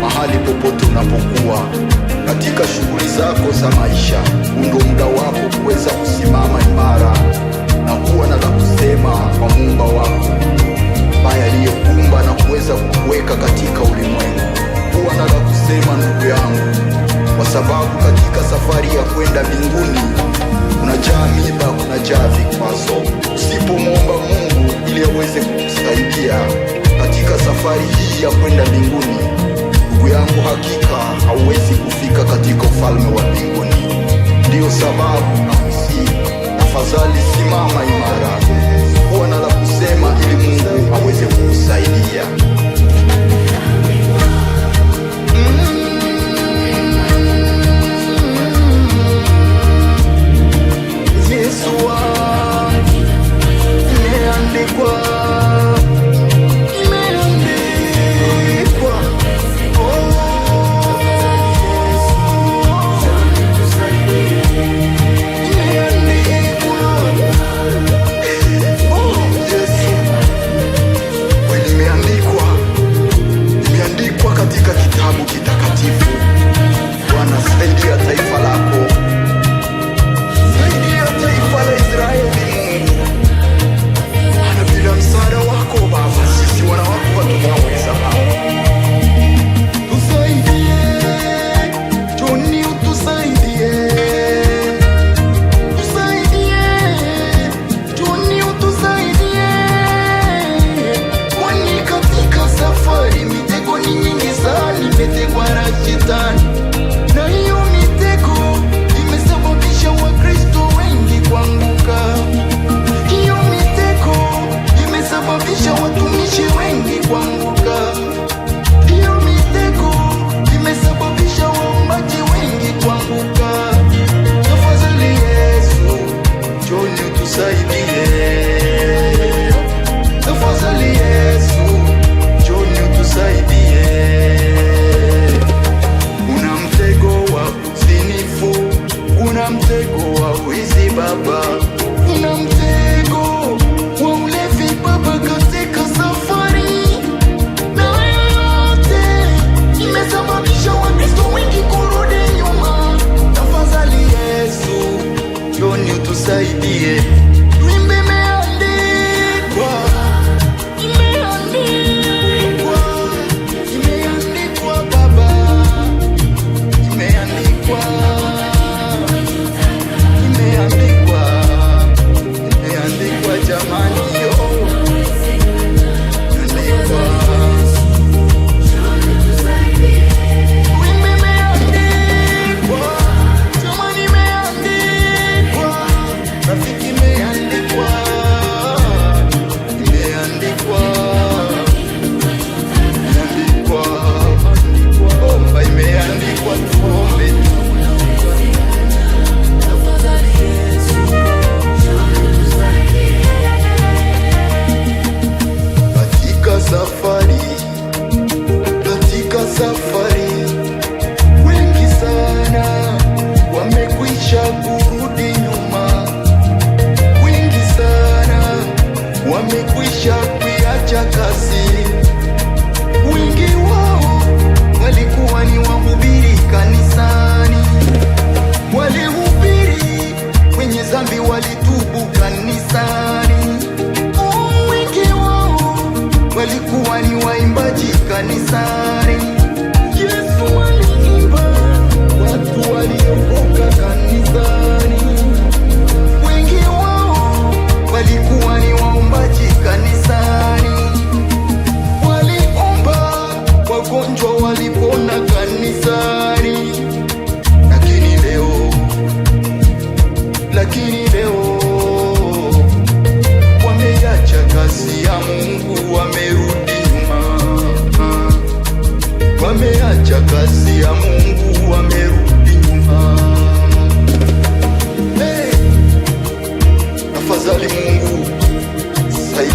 Mahali popote unapokuwa katika shughuli zako za maisha, ndio muda wako kuweza kusimama imara na kuwa na la kusema kwa Muumba wako ambaye aliyekuumba na kuweza kukuweka katika ulimwengu. Kuwa na la kusema ndugu yangu, kwa sababu katika safari ya kwenda mbinguni kunajaa miba, kunajaa vikwazo. Usipomwomba Mungu ili aweze kukusaidia katika safari hii ya kwenda mbinguni, ndugu yangu, hakika hauwezi kufika katika ufalme wa mbinguni. Ndiyo sababu nakusihi, tafadhali simama imara, kuwa na la kusema ili Mungu aweze kukusaidia. Yesu wangu, imeandikwa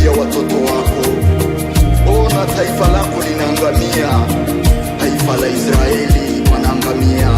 ya watoto wako. Ona taifa lako linaangamia, taifa la Israeli wanaangamia.